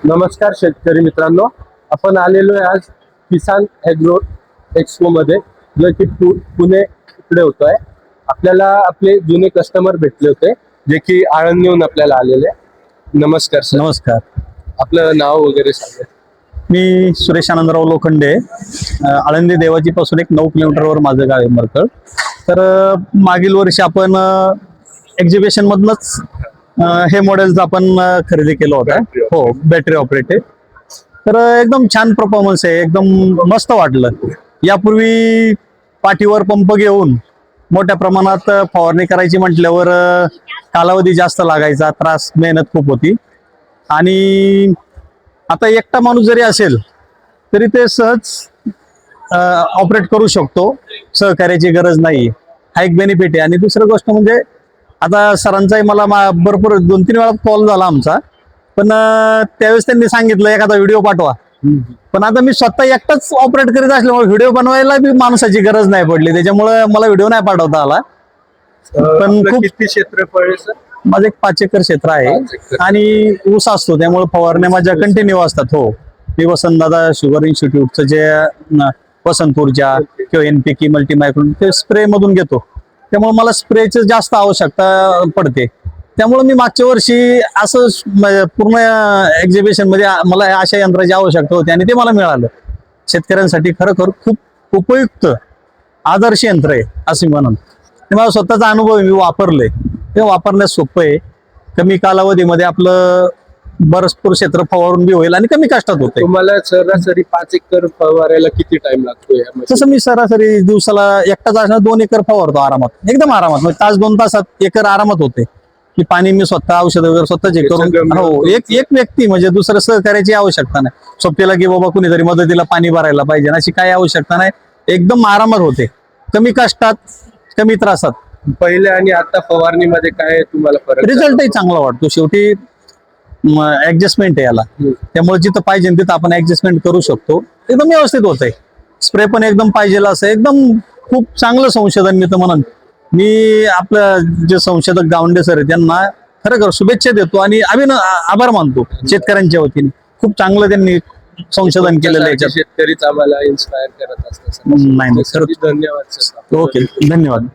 नमस्कार शेतकरी मित्रांनो, आपण आलेलो आहे आज किसान ॲग्रो एक्सपो मध्ये, जो की पुणे इकडे होतोय. आपल्याला आपले जुने कस्टमर भेटले होते, जे की आळंदीहून आपल्याला आलेले. नमस्कार सर. नमस्कार. आपलं नाव वगैरे सांगा. मी सुरेश आनंदराव लोखंडे. आळंदी देवाची पासून एक 9 किलोमीटरवर माझं गाव आहे मरकळ. तर मागील वर्षी आपण एक्झिबिशन मधनच हे मॉडेल्स आपण खरेदी केलं होतं. हो, बॅटरी ऑपरेटेड. तर एकदम छान परफॉर्मन्स आहे, एकदम मस्त वाटलं. यापूर्वी पाठीवर पंप घेऊन मोठ्या प्रमाणात फवारणी करायची म्हटल्यावर कालावधी जास्त लागायचा, त्रास, मेहनत खूप होती. आणि आता एकटा माणूस जरी असेल तरी ते सहज ऑपरेट करू शकतो, सहकार्याची गरज नाही. हा एक बेनिफिट आहे. आणि दुसरी गोष्ट म्हणजे आता सरांचाही मला भरपूर 2-3 वेळा कॉल झाला आमचा, पण त्यावेळेस त्यांनी सांगितलं एखादा व्हिडिओ पाठवा. पण आता मी स्वतः एकटाच ऑपरेट करीत असल्यामुळे व्हिडिओ बनवायला बी माणसाची गरज नाही पडली, त्याच्यामुळे मला व्हिडिओ नाही पाठवता आला. पण खूप किती क्षेत्रफळ आहे सर? माझं एक 5 एकर क्षेत्र आहे आणि ऊस असतो, त्यामुळे फवारण्या माझ्या कंटिन्यू असतात. हो, मी वसंतदादा शुगर इन्स्टिट्यूटचं जे वसंत ऊर्जा किंवा एनपीके मल्टीमायक्रोन ते स्प्रे मधून घेतो, त्यामुळे मला स्प्रेची जास्त आवश्यकता पडते. त्यामुळे मी मागच्या वर्षी असं पूर्ण एक्झिबिशन मध्ये मला अशा यंत्राची आवश्यकता होती आणि ते मला मिळालं. शेतकऱ्यांसाठी खरोखर खूप उपयुक्त आदर्श यंत्र आहे असं म्हणून. ते माझा स्वतःचा अनुभव मी वापरले, ते वापरण्यास सोपं आहे. कमी कालावधीमध्ये आपलं भरपूर क्षेत्र फवारून बी होईल आणि कमी कष्टात होते. तुम्हाला सरासरी 5 एकर फवारायला किती टाइम लागतो? तसं मी सरासरी दिवसाला एकटाच असणार 2 एकर फवारतो आरामात, एकदम आरामात. म्हणजे तास 2 तासात एकर आरामात होते. की पाणी मी स्वतः, औषध वगैरे स्वतः जे करून. हो, एक व्यक्ती म्हणजे दुसरं सहकार्याची आवश्यकता नाही. सोबतीला की बाबा कुणीतरी मदतीला पाणी भरायला पाहिजे अशी काही आवश्यकता नाही. एकदम आरामात होते, कमी कष्टात, कमी त्रासात. पहिले आणि आता फवारणीमध्ये काय तुम्हाला फरक? रिझल्टही चांगला वाटतो. शेवटी ऍडजस्टमेंट आहे याला, त्यामुळे जिथं पाहिजे तिथं आपण ऍडजस्टमेंट करू शकतो. एकदम व्यवस्थित होत आहे. स्प्रे पण एकदम पाहिजे असं एकदम खूप चांगलं संशोधन मी तर म्हणून. मी आपलं जे संशोधक गावंडे सर आहे त्यांना खरं शुभेच्छा देतो आणि आभार मानतो शेतकऱ्यांच्या वतीने. खूप चांगलं त्यांनी संशोधन केलेलं आहे. शेतकरीच आम्हाला इन्स्पायर करत असतात. नाही, धन्यवाद सर. ओके, धन्यवाद.